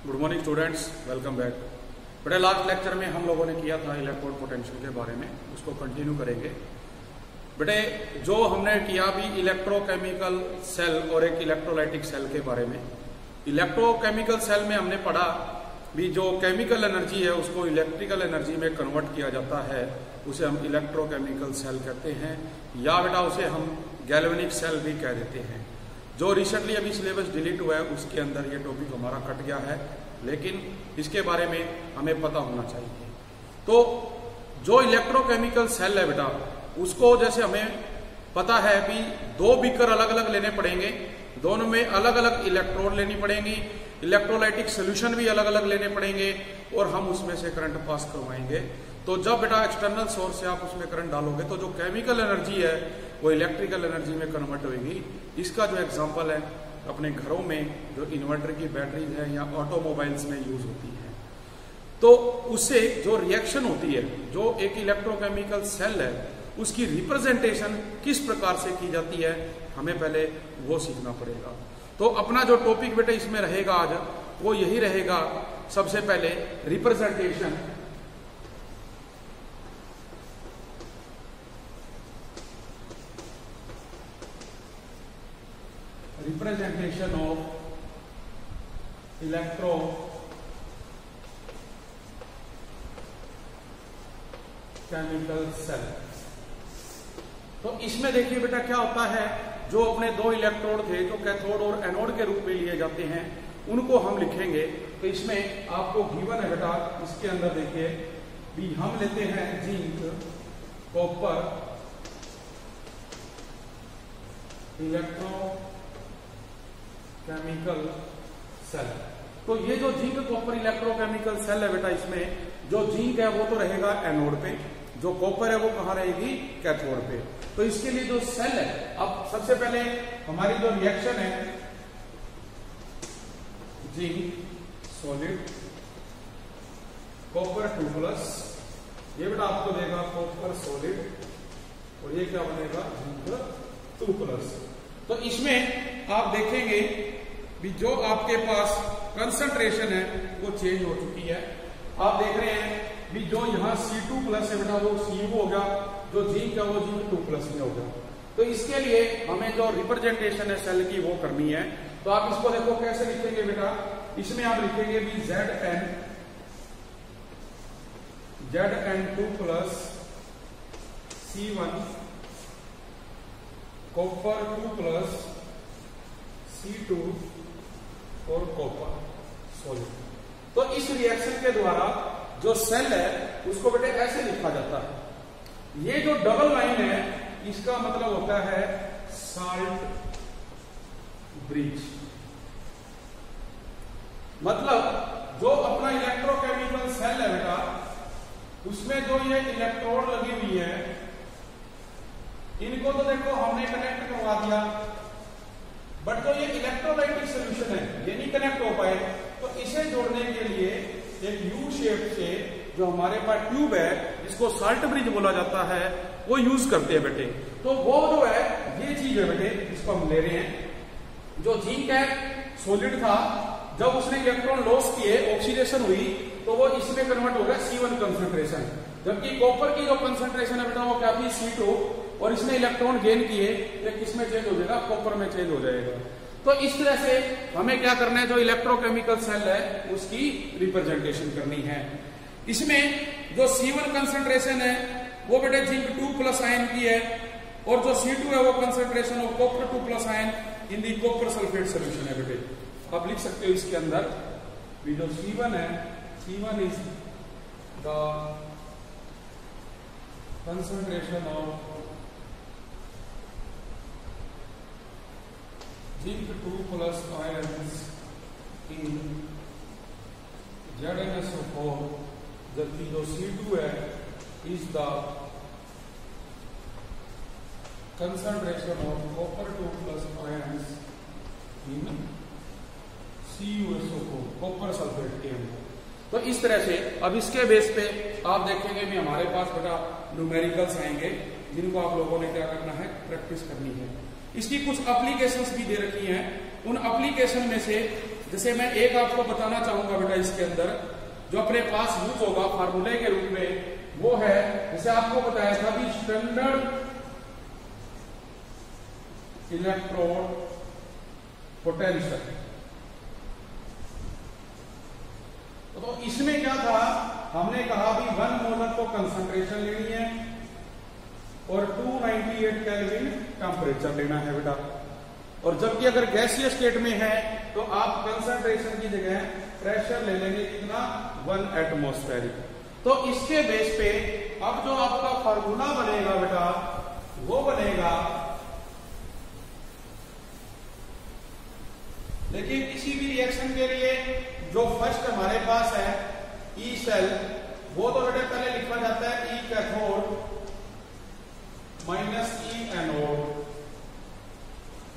Good morning students, welcome back. बड़े last lecture में हम लोगों ने किया था इलेक्ट्रोड पोटेंशियल के बारे में, उसको कंटिन्यू करेंगे। बेटे जो हमने किया भी इलेक्ट्रोकेमिकल सेल और एक इलेक्ट्रोलाइटिक सेल के बारे में। इलेक्ट्रोकेमिकल सेल में हमने पढ़ा भी जो केमिकल एनर्जी है उसको इलेक्ट्रिकल एनर्जी में कन्वर्ट किया जाता है, उसे हम इलेक्ट्रोकेमिकल सेल कहते हैं, या बेटा उसे हम गैल्वेनिक सेल भी कह देते हैं। जो रिसेंटली अभी सिलेबस डिलीट हुआ है उसके अंदर ये टॉपिक हमारा कट गया है, लेकिन इसके बारे में हमें पता होना चाहिए। तो जो इलेक्ट्रोकेमिकल सेल है बेटा, उसको जैसे हमें पता है भी दो बीकर अलग अलग लेने पड़ेंगे, दोनों में अलग अलग इलेक्ट्रोड लेनी पड़ेंगी, इलेक्ट्रोलाइटिक सोल्यूशन भी अलग अलग लेने पड़ेंगे और हम उसमें से करंट पास करवाएंगे। तो जब बेटा एक्सटर्नल सोर्स से आप उसमें करंट डालोगे तो जो केमिकल एनर्जी है वो इलेक्ट्रिकल एनर्जी में कन्वर्ट होगी। इसका जो एग्जांपल है अपने घरों में जो इन्वर्टर की बैटरीज है या ऑटोमोबाइल्स में यूज होती है, तो उससे जो रिएक्शन होती है, जो एक इलेक्ट्रोकेमिकल सेल है उसकी रिप्रेजेंटेशन किस प्रकार से की जाती है, हमें पहले वो सीखना पड़ेगा। तो अपना जो टॉपिक बेटा इसमें रहेगा आज वो यही रहेगा। सबसे पहले रिप्रेजेंटेशन ऑफ इलेक्ट्रोकेमिकल सेल। तो इसमें देखिए बेटा क्या होता है, जो अपने दो इलेक्ट्रोड थे जो कैथोड और एनोड के रूप में लिए जाते हैं उनको हम लिखेंगे। तो इसमें आपको गिवन है बेटा, इसके अंदर देखिए भी हम लेते हैं जिंक, कॉपर, इलेक्ट्रोकेमिकल सेल। तो ये जो जिंक कॉपर इलेक्ट्रोकेमिकल सेल है बेटा, इसमें जो जिंक है वो तो रहेगा एनोड पे, जो कॉपर है वो कहां रहेगी, कैथोड पे। तो इसके लिए जो सेल है, अब सबसे पहले हमारी जो रिएक्शन है जिंक सॉलिड कॉपर 2+, ये बेटा आपको देगा कॉपर सॉलिड और ये क्या बनेगा, जिंक 2+। तो इसमें आप देखेंगे भी जो आपके पास कंसंट्रेशन है वो चेंज हो चुकी है। आप देख रहे हैं भी जो यहाँ C2+ है बेटा वो Cu हो गया, जो जिंक है वो जिंक 2+ में होगा। तो इसके लिए हमें जो रिप्रेजेंटेशन है सेल की वो करनी है। तो आप इसको देखो कैसे लिखेंगे बेटा, इसमें आप लिखेंगे भी Zn2+ C1 कॉपर 2+ C2 और कॉपर सॉलिड। तो इस रिएक्शन के द्वारा जो सेल है उसको बेटे ऐसे लिखा जाता है। ये जो डबल लाइन है इसका मतलब होता है साल्ट ब्रिज। मतलब जो अपना इलेक्ट्रोकेमिकल सेल है बेटा, उसमें जो ये इलेक्ट्रोड लगी हुई है, इनको तो देखो हमने कनेक्ट करवा दिया, बट जो ये इलेक्ट्रोलाइटिक सोल्यूशन है ये नहीं कनेक्ट हो पाए। तो इसे जोड़ने के लिए एक यू शेप से जो हमारे पास ट्यूब है जिसको साल्ट ब्रिज बोला जाता है वो यूज करते हैं बेटे। तो वो जो है ये चीज है बेटे, इसको हम ले रहे हैं। जो जिंक है सॉलिड था, जब उसने इलेक्ट्रॉन लॉस किए, ऑक्सीडेशन हुई, तो वो इसमें कन्वर्ट हो गया C1 कंसंट्रेशन। जबकि कॉपर की जो कंसंट्रेशन है बेटा वो क्या थी, C2, और इसने इलेक्ट्रॉन गेन किए तो किसमें चेंज हो जाएगा, कॉपर में चेंज हो जाएगा। तो इस तरह से हमें क्या करना है, जो इलेक्ट्रोकेमिकल सेल है उसकी रिप्रेजेंटेशन करनी है। इसमें जो C1 कंसंट्रेशन है वो बेटे जिंक 2+ आयन की है, और जो C2 है वो concentration of copper 2+ ion in the copper sulphate solution है बेटे। आप लिख सकते हो इसके अंदर भी जो C1 है, C1 is the concentration of zinc 2+ ions in ZnSO4, जबकि जो C2 है is the concentration of copper 2+ ions in CuSO4, copper sulphate के अंदर। तो इस तरह से अब इसके बेस पे आप देखेंगे भी हमारे पास बेटा न्यूमेरिकल्स आएंगे जिनको आप लोगों ने क्या करना है, प्रैक्टिस करनी है। इसकी कुछ एप्लीकेशंस भी दे रखी हैं। उन एप्लीकेशन में से जैसे मैं एक आपको बताना चाहूंगा बेटा, इसके अंदर जो अपने पास यूज होगा फार्मूले के रूप में वो है, जैसे आपको बताया था कि स्टैंडर्ड इलेक्ट्रोड पोटेंशियल। तो इसमें क्या था, हमने कहा भी 1 मोलर को कंसंट्रेशन लेनी है और 298 केल्विन टेम्परेचर लेना है बेटा। और जबकि अगर गैसीय स्टेट में है तो आप कंसंट्रेशन की जगह प्रेशर ले लेंगे कितना, 1 एटमॉस्फेरिक। तो इसके बेस पे अब जो आपका फार्मूला बनेगा बेटा वो बनेगा, लेकिन किसी भी रिएक्शन के लिए जो फर्स्ट हमारे पास है ई सेल, वो तो बेटे पहले लिखा जाता है ई कैथोड माइनस ई एनोड।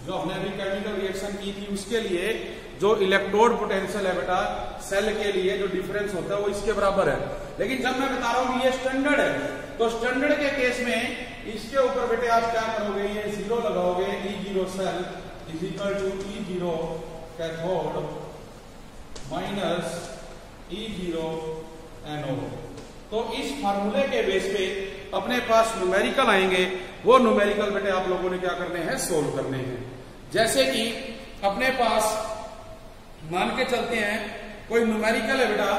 जो हमने अभी केमिकल रिएक्शन की थी उसके लिए जो इलेक्ट्रोड पोटेंशियल है बेटा सेल के लिए जो डिफरेंस होता है वो इसके बराबर है। लेकिन जब मैं बता रहा हूं ये स्टैंडर्ड है, तो स्टैंडर्ड के केस में इसके ऊपर बेटे आप क्या करोगे, ये 0 लगाओगे, E0 cell is equal to E0 cathode minus E0 anode. तो इस फार्मूले के बेस पे अपने पास न्यूमेरिकल आएंगे, वो न्यूमेरिकल बेटे आप लोगों ने क्या करने हैं, सोल्व करने हैं। जैसे कि अपने पास मान के चलते हैं कोई न्यूमेरिकल है बेटा,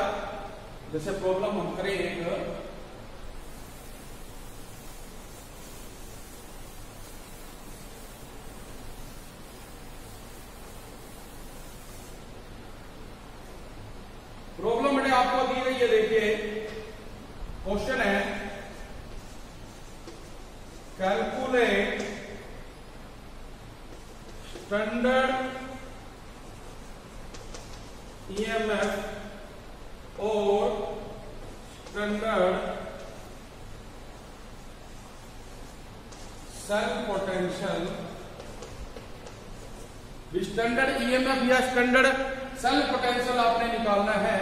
जैसे प्रॉब्लम हम करें एक, प्रॉब्लम बेटे आपको दी गई है, देखिए क्वेश्चन है कैलकुलेट स्टैंडर्ड EMF और standard cell potential. Standard EMF या स्टैंडर्ड सेल पोटेंशियल आपने निकालना है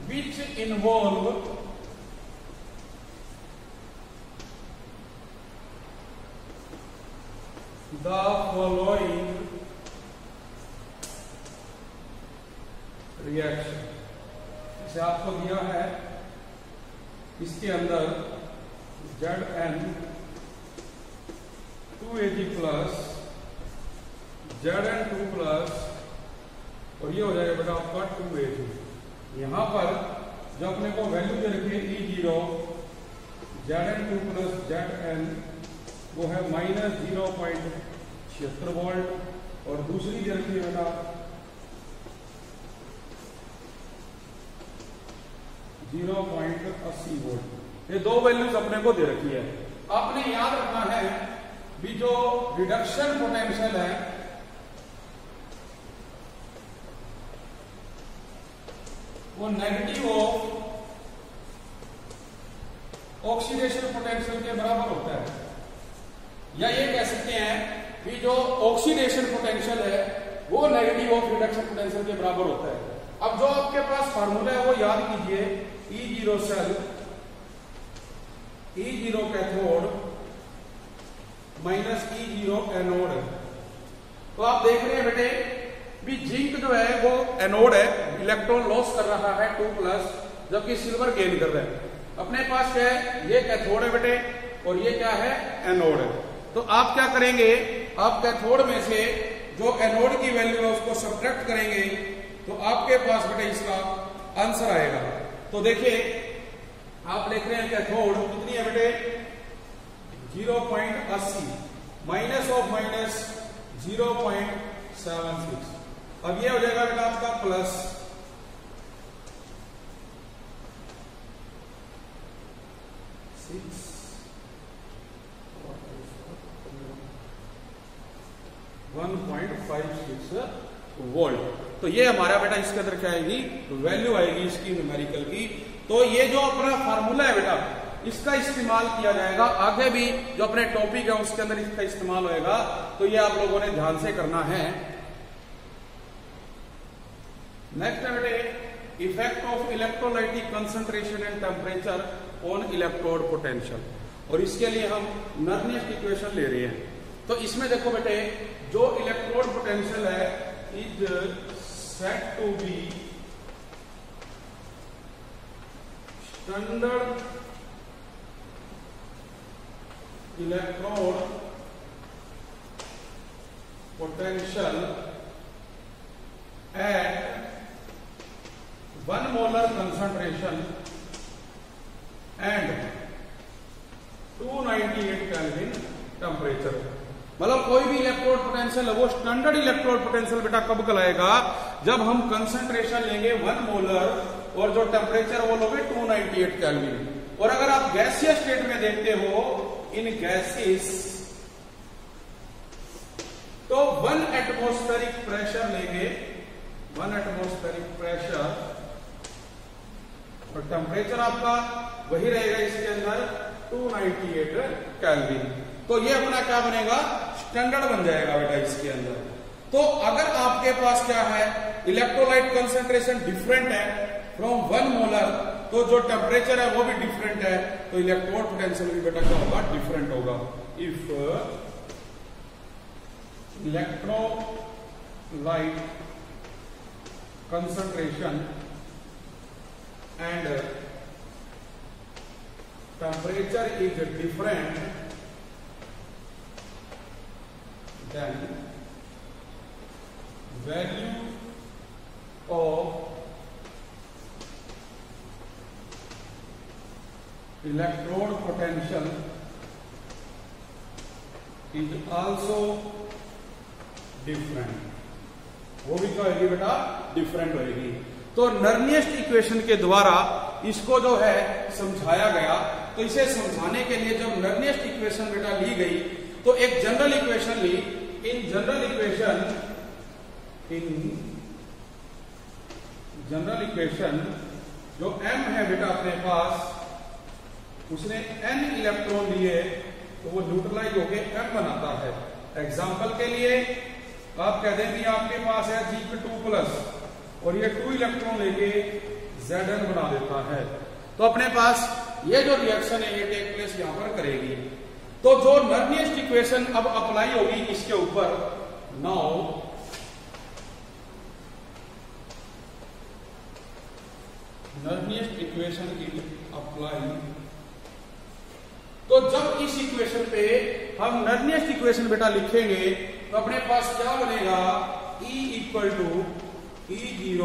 which involve the following reaction. इसे आपको दिया है, इसके अंदर Zn 2Ag plus Zn2 plus और ये हो जाएगा बेटा आपका 2Ag। यहां पर जो अपने को वैल्यू दे रखी है E0 Zn2 प्लस Zn वो है माइनस 0.76 वोल्ट और दूसरी दे रखी है बेटा 0.80 वोल्ट। ये दो वैल्यूज अपने को दे रखी है। आपने याद रखना है भी जो रिडक्शन पोटेंशियल है वो नेगेटिव ऑक्सीडेशन पोटेंशियल के बराबर होता है, या ये कह सकते हैं कि जो ऑक्सीडेशन पोटेंशियल है वो नेगेटिव ऑफ रिडक्शन पोटेंशियल के बराबर होता है। अब जो आपके पास फार्मूला है वो याद कीजिए, E0 cell E0 cathode minus E0 anode. तो आप देख रहे हैं बेटे भी जिंक जो है वो एनोड है, इलेक्ट्रॉन लॉस कर रहा है 2 प्लस, जबकि सिल्वर गेन कर रहा है। अपने पास क्या है, ये कैथोड है बेटे और ये क्या है, एनोड है। तो आप क्या करेंगे, आप कैथोड में से जो एनोड की वैल्यू है उसको सब्ट्रैक्ट करेंगे तो आपके पास बेटे इसका आंसर आएगा। तो देखिए आप लिख रहे हैं कैथोड कितनी है बेटे 0.80 माइनस ऑफ माइनस 0.76। अब ये हो जाएगा बेटा आपका प्लस 1.56 वोल्ट। तो ये हमारा बेटा इसके अंदर क्या आएगी, वैल्यू आएगी इसकी न्यूमेरिकल की। तो ये जो अपना फार्मूला है बेटा इसका इस्तेमाल किया जाएगा आगे भी, जो अपने टॉपिक है उसके अंदर इसका इस्तेमाल होएगा। तो ये आप लोगों ने ध्यान से करना है। नेक्स्ट है बेटे effect of electrolytic concentration and temperature on electrode potential, और इसके लिए हम नर्निस्ट इक्वेशन ले रहे हैं। तो इसमें देखो बेटे जो इलेक्ट्रोड पोटेंशियल है is said to be standard electrode potential at 1 molar concentration and 298 Kelvin temperature. मतलब कोई भी इलेक्ट्रोड पोटेंशियल है वो स्टैंडर्ड इलेक्ट्रोड पोटेंशियल बेटा कब कहलाएगा, जब हम कंसंट्रेशन लेंगे 1 मोलर और जो टेम्परेचर वो लोगे 298 केल्विन। और अगर आप गैसीय स्टेट में देखते हो इन गैसेस तो 1 एटमॉस्फेरिक प्रेशर लेंगे, 1 एटमॉस्फेरिक प्रेशर और टेम्परेचर आपका वही रहेगा इसके अंदर 298 केल्विन। तो ये अपना क्या बनेगा, स्टैंडर्ड बन जाएगा बेटा इसके अंदर। तो अगर आपके पास क्या है, इलेक्ट्रोलाइट कंसंट्रेशन डिफरेंट है फ्रॉम 1 मोलर, तो जो टेम्परेचर है वो भी डिफरेंट है, तो इलेक्ट्रोड पोटेंशियल भी बेटा क्या होगा, डिफरेंट होगा। If electrolyte concentration and temperature is different, then value of electrode potential is also different, वो भी क्या होगी बेटा, डिफरेंट होगी। तो नर्नियस्ट इक्वेशन के द्वारा इसको जो है समझाया गया। तो इसे समझाने के लिए जब नर्नियस्ट इक्वेशन बेटा ली गई तो एक जनरल इक्वेशन ली। इन जनरल इक्वेशन जो m है बेटा अपने पास, उसने n इलेक्ट्रॉन लिए तो वो न्यूट्रलाइज होके m बनाता है। एग्जाम्पल के लिए आप कह दें कि आपके पास है Zn2+ और ये 2 इलेक्ट्रॉन लेके Zn बना देता है। तो अपने पास ये जो रिएक्शन है ये टेक प्लेस यहां पर करेगी। तो जो नर्नियस्ट इक्वेशन अब अप्लाई होगी इसके ऊपर, नाउ नर्नियस्ट इक्वेशन की अप्लाई। तो जब इस इक्वेशन पे हम नर्नियस्ट इक्वेशन बेटा लिखेंगे तो अपने पास क्या बनेगा, E = E0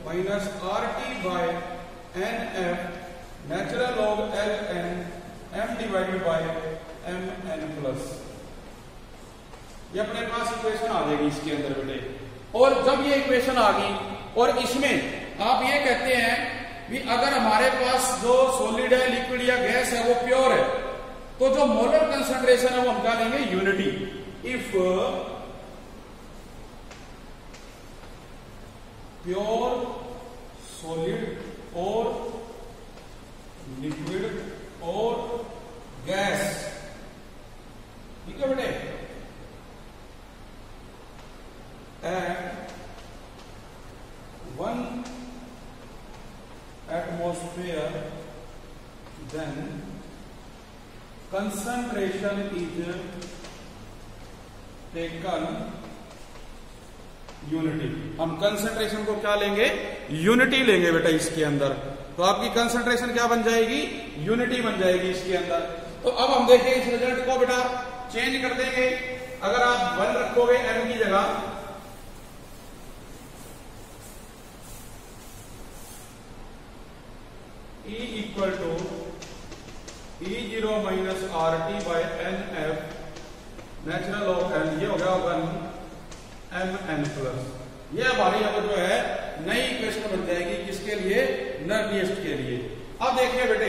- RT / NF natural log ln m / mn+। ये अपने पास इक्वेशन आ जाएगी इसके अंदर बेटे। और जब ये इक्वेशन आ गई और इसमें आप ये कहते हैं कि अगर हमारे पास जो सॉलिड है, लिक्विड या गैस है वो प्योर है, तो जो मोलर कंसंट्रेशन है वो हम क्या लेंगे, यूनिटी। इफ प्योर सॉलिड और लिक्विड और गैस, ठीक है बेटे, at 1 atmosphere then concentration is taken unity. हम कंसंट्रेशन को क्या लेंगे, यूनिटी लेंगे बेटा इसके अंदर। तो आपकी कंसंट्रेशन क्या बन जाएगी, यूनिटी बन जाएगी इसके अंदर। तो अब हम देखें इस रिजल्ट को बेटा चेंज कर देंगे। अगर आप 1 रखोगे m की जगह, E = E0 - RT / NF natural log n, ये हो गया 1 mn+। ये हमारी अब जो है नई इक्वेशन बन जाएगी किसके लिए, नर्नियस्ट के लिए। अब देखिए बेटे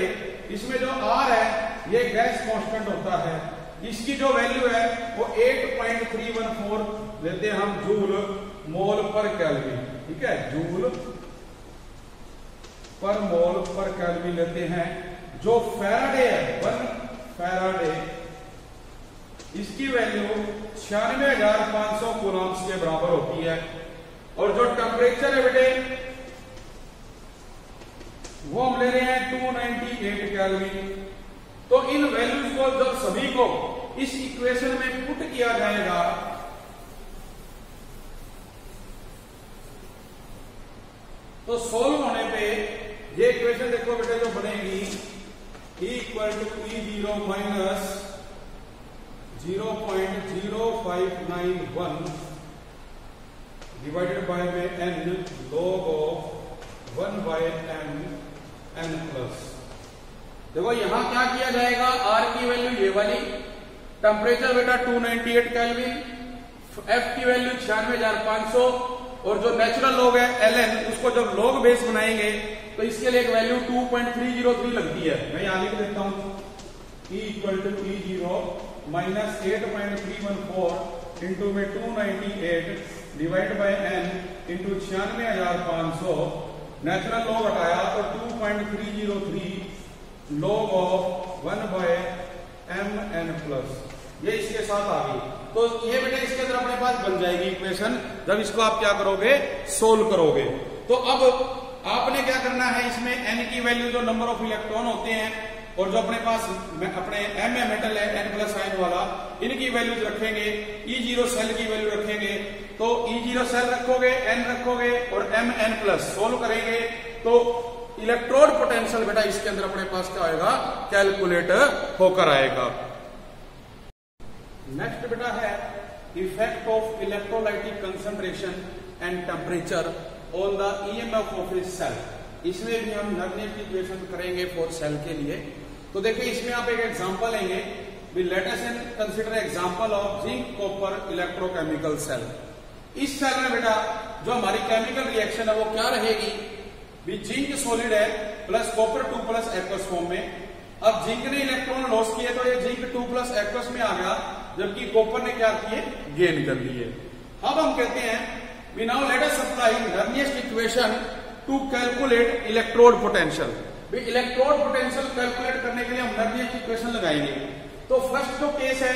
इसमें जो R है ये गैस कांस्टेंट होता है, इसकी जो वैल्यू है वो 8.314 लेते हैं हम जूल मोल पर केल्विन, ठीक है, जूल पर मोल पर केल्विन लेते हैं। जो फैराडे है 1 फैराडे, इसकी वैल्यू 96,500 कूलम्स के बराबर होती है। और जो टेम्परेचर है बेटे वो हम ले रहे हैं 298 केल्विन। तो इन वैल्यूज को जब सभी को इस इक्वेशन में पुट किया जाएगा तो सोल्व होने पे ये इक्वेशन देखो बेटे जो बनेगी E equal to E0 minus 0.0591 divided by में n log ऑफ 1 बाय m n प्लस। देखो यहां क्या किया जाएगा, R की वैल्यू ये वाली, टेम्परेचर बेटा 298 केल्विन, F की वैल्यू 96,500 और जो नेचुरल लॉग है ln उसको जब लॉग बेस बनाएंगे तो इसके लिए एक वैल्यू 2.303 लगती है। मैं यहां लिख देता हूं E equal to E0 minus 8.314 into में 298 divide by n into 96,500, natural log हटाया तो 2.303 log ऑफ 1 बाय m n प्लस, ये इसके साथ आ गई। तो ये बेटा इसके अंदर अपने पास बन जाएगी इक्वेशन जब इसको आप क्या करोगे, सोल्व करोगे। तो अब आपने क्या करना है, इसमें n की वैल्यू जो नंबर ऑफ इलेक्ट्रॉन होते हैं और जो अपने पास अपने m में मेटल है n प्लस आयन वाला, इनकी वैल्यूज रखेंगे, E0 सेल की वैल्यू रखेंगे, तो E0 सेल रखोगे, n रखोगे और m n प्लस सोल्व करेंगे तो इलेक्ट्रोड पोटेंशियल बेटा इसके अंदर अपने पास क्या आएगा, कैलकुलेट होकर आएगा। नेक्स्ट बेटा है effect of electrolytic concentration and temperature on the EMF of a cell. इसमें भी हम नर्नियर की इक्वेशन करेंगे फॉर सेल के लिए। तो देखिए इसमें आप एक एग्जांपल लेंगे, let us consider example of zinc copper electrochemical cell. इस सेल में बेटा जो हमारी केमिकल रिएक्शन है वो क्या रहेगी, भी जिंक सॉलिड है plus copper 2 plus aqueous form में। अब जिंक ने इलेक्ट्रॉन लॉस किए तो ये जिंक 2 प्लस एक्वस में आ गया, जबकि कॉपर ने क्या किए, गेन कर लिए। अब हम कहते हैं we now let us apply Nernst equation to calculate electrode potential। भी इलेक्ट्रोड पोटेंशियल कैलकुलेट करने के लिए हम Nernst इक्वेशन लगाएंगे। तो फर्स्ट जो केस है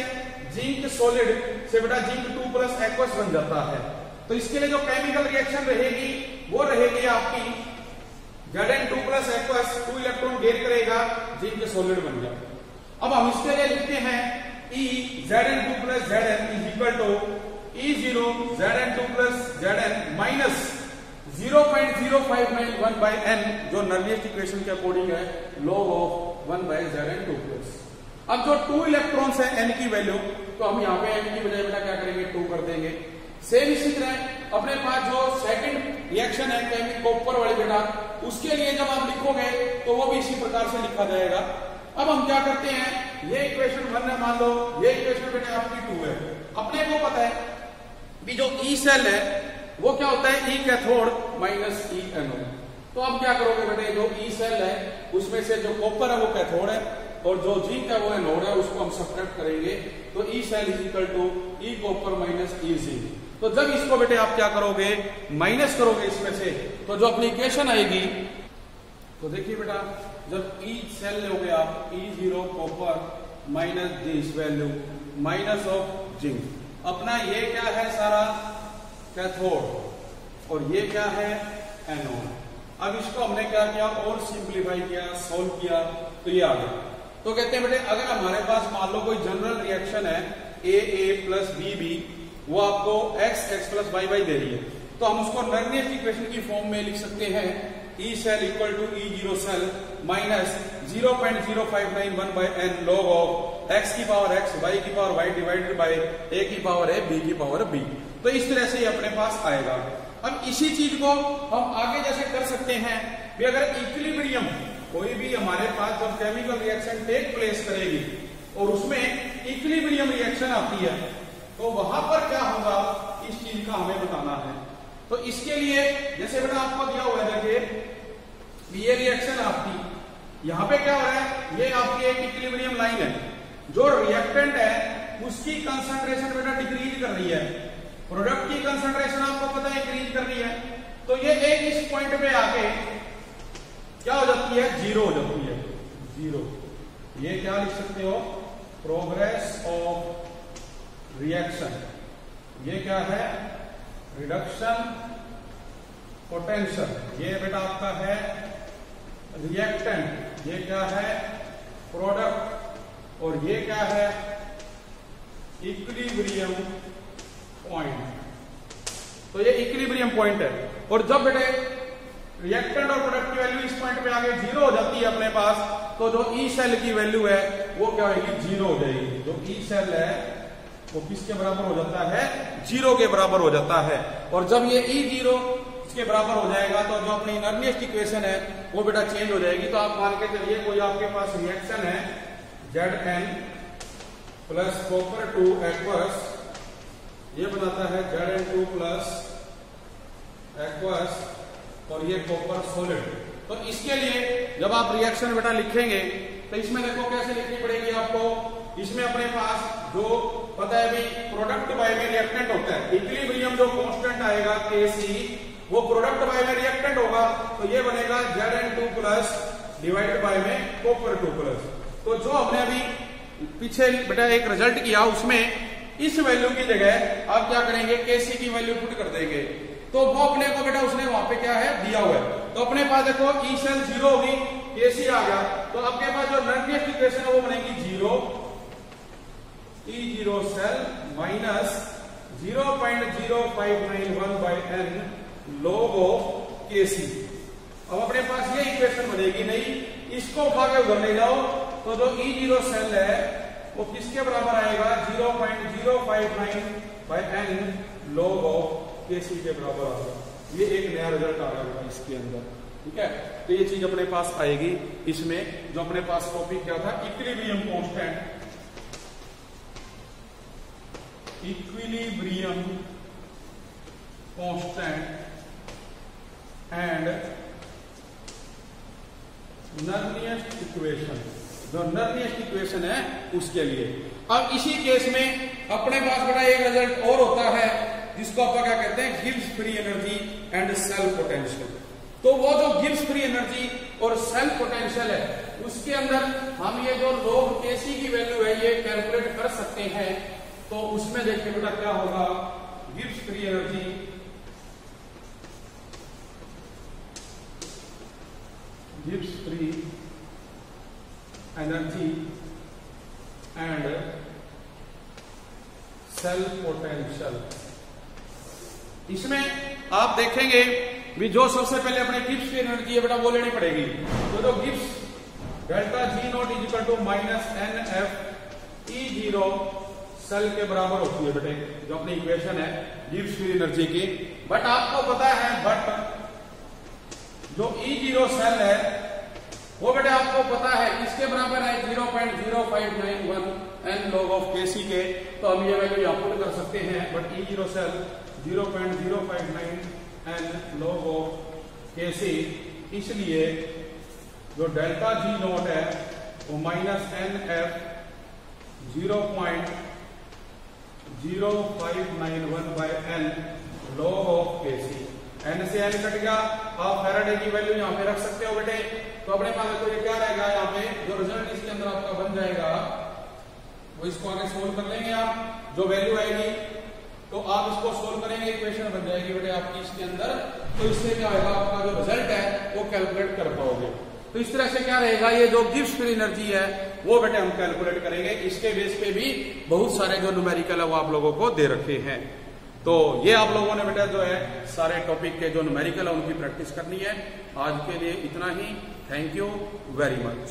जिंक सॉलिड से बेटा जिंक 2 प्लस एक्वस बन जाता है, तो इसके लिए जो केमिकल रिएक्शन रहेगी वो रहेगी आपकी Zn 2 plus aqueous 2 electron gain करेगा, जिंक सॉलिड बन जाएगा। अब हम इसके लिए लिखते हैं E Zn 2 plus Zn is equal to E0 Zn 2 plus Zn minus 0.0591 by n, जो नर्निस्ट इक्वेशन के अकॉर्डिंग है log of 1 by Zn 2 plus. अब जो 2 इलेक्ट्रॉन्स है n की वैल्यू, तो हम यहाँ पे n की बजाय बेटा क्या करेंगे, 2 कर देंगे। सेम इसी तरह अपने पास जो सेकंड रिएक्शन है केमिकल कॉपर वाली बेटा, उसके लिए जब आप लिखोगे तो वो भी इसी प्रकार से लिखा जाएगा। अब हम क्या करते हैं, ये इक्वेशन 1 है मान लो, ये इक्वेशन बेटा आपकी 2 है। अपने को पता है भी जो ई सेल है वो क्या होता है, ई कैथोड माइनस ई एनोड। तो अब क्या करोगे बेटे, जो ई सेल है उसमें से जो कॉपर है वो कैथोड है और जो जिंक है वो एनोड है, उसको हम सब्ट्रैक्ट करेंगे तो E cell is equal to E copper minus E zinc. तो जब इसको बेटे आप क्या करोगे, माइनस करोगे इसमें से, तो जो अपनी इक्वेशन आएगी, तो देखिए बेटा जब ई सेल लोगे आप E0 copper minus this value minus of zinc, अपना ये क्या है सारा कैथोड और ये क्या है एनोड। अब इसको हमने क्या किया और सिंप्लीफाई किया, सोल्व किया, तो ये आ गया। तो कहते हैं बेटे अगर हमारे पास मान लो कोई जनरल रिएक्शन है A प्लस B, वो आपको x प्लस y दे रही है, तो हम उसको नर्निस्ट इक्वेशन की फॉर्म में लिख सकते हैं E cell equal to E0 cell minus 0.0591 by n log of x की पावर x, y की power y divided by a की पावर a, b की पावर b। तो इस तरह से ये अपने पास आएगा। अब इसी चीज को हम आगे जैसे कर सकते हैं कि अगर इक्विलिब्रियम कोई भी हमारे पास जब केमिकल रिएक्शन टेक प्लेस करेगी और उसमें इक्विलिब्रियम रिएक्शन आती है, तो वहां पर क्या होगा इस चीज का हमें बताना है। तो इसके लिए जैसे बेटा आपको दिया हुआ है, देखिए ये रिएक्शन आपकी यहां पे क्या हो रहा है, ये आपकी एक इक्विलिब्रियम लाइन है, जो रिएक्टेंट है उसकी कंसंट्रेशन बेटा डिक्रीज कर रही है, प्रोडक्ट की कंसंट्रेशन आपको पता है इंक्रीज कर रही है। तो ये एक इस पॉइंट पे आके क्या हो जाती है, जीरो हो जाती है, जीरो। ये क्या लिख सकते हो, प्रोग्रेस ऑफ रिएक्शन। ये क्या है, रिडक्शन पोटेंशियल। ये बेटा आपका है रिएक्टेंट, ये क्या है प्रोडक्ट, और ये क्या है इक्विलिब्रियम पॉइंट। तो ये इक्विलिब्रियम पॉइंट है। और जब बेटे रिएक्टेंट और प्रोडक्ट की वैल्यू इस पॉइंट पे आगे जीरो हो जाती है अपने पास, तो जो ई सेल की वैल्यू है वो क्या होगी, जीरो हो जाएगी। जो ई सेल है वो किसके बराबर हो जाता है, जीरो के बराबर हो जाता है। और जब ये ई जीरो इसके बराबर हो जाएगा तो जो अपनी इनर्नियस्ट इक्वेशन है वो बेटा चेंज हो जाएगी। तो आप मान के चलिए कोई आपके पास रिएक्शन है Zn plus copper two aqueous, ये बनाता है Zn2 प्लस एक्वस और ये कॉपर सॉलिड। तो इसके लिए जब आप रिएक्शन बेटा लिखेंगे तो इसमें देखो कैसे लिखनी पड़ेगी आपको। इसमें अपने पास जो पता है भी प्रोडक्ट बाय में रिएक्टेंट होता है, इक्विलिब्रियम जो कांस्टेंट आएगा Kc वो प्रोडक्ट बाय में रिएक्टेंट होगा, तो ये बनेगा Zn2 प्लस डिवाइडेड बाय में कॉपर 2 प्लस। तो जो हमने अभी पीछे बेटा एक रिजल्ट किया उसमें इस वैल्यू की जगह आप क्या करेंगे, Kc की वैल्यू पुट कर देंगे। तो वो अपने को बेटा उसने वहां पे क्या है दिया हुआ है। तो अपने पास देखो ई सेल जीरो होगी, Kc आ गया, तो आपके पास जो इनर्नियस्ट इक्वेशन है वो बनेगी zero E zero cell minus 0.0591 by n log of Kc। अब अपने पास ये इक्वेशन बनेगी नहीं, इसको उठा के उधर ले जाओ तो जो ई जीरो सेल है वो किसके बराबर आएगा, 0.059 by n log of Kc के बराबर आ गया। ये एक नया रिजल्ट आ गया इसके अंदर, ठीक है। तो ये चीज अपने पास आएगी इसमें। जो अपने पास टॉपिक क्या था, equilibrium constant, equilibrium constant and Nernst equation. जो नर्नियस्ट इक्वेशन है उसके लिए। अब इसी केस में अपने पास बड़ा एक रिजल्ट और होता है जिसको आप क्या कहते हैं, Gibbs free energy and cell potential. तो वो जो गिब्स फ्री एनर्जी और सेल पोटेंशियल है उसके अंदर हम ये जो log Kc की वैल्यू है ये कैलकुलेट कर सकते हैं। तो उसमें देखिए बेटा क्या होगा, Gibbs free energy and cell potential. इसमें आप देखेंगे भी जो सबसे पहले अपने गिब्स की एनर्जी है बेटा वो लेनी पड़ेगी। तो जो Gibbs delta G naught is equal to minus NF E zero cell के बराबर होती है बेटे, जो अपनी इक्वेशन है गिब्स की एनर्जी की। बट आपको पता है जो ई जीरो सेल है वो बेटे आपको पता है इसके बराबर है 0.0591 n log ऑफ Kc के। तो हम ये वैल्यू यहाँ पुट कर सकते हैं। But E zero cell 0.059 n log of Kc, इसलिए जो डेल्टा जी नॉट है वो minus NF 0.0591 by n log of Kc। n से n कट गया, आप फैराडे की वैल्यू यहाँ पे रख सकते हो बेटे। तो अपने पास तो ये क्या रहेगा, यहाँ पे जो रिजल्ट इसके अंदर आपका बन जाएगा वो इसको आगे सोल्व कर लेंगे आप। जो वैल्यू आएगी तो आप इसको सोल्व करेंगे, इक्वेशन बन जाएगी बेटे आपकी इसके अंदर। तो इससे क्या होगा, आपका जो रिजल्ट है वो कैलकुलेट कर पाओगे। तो इस तरह से क्या रहेगा, ये जो गिब्स फ्री एनर्जी है वो बेटे हम कैलकुलेट करेंगे। इसके बेस पे भी बहुत सारे जो न्यूमेरिकल है वो आप लोगों को दे रखे हैं। तो ये आप लोगों ने बेटा जो है सारे टॉपिक के जो न्यूमेरिकल है उनकी प्रैक्टिस करनी है। आज के लिए इतना ही। Thank you very much.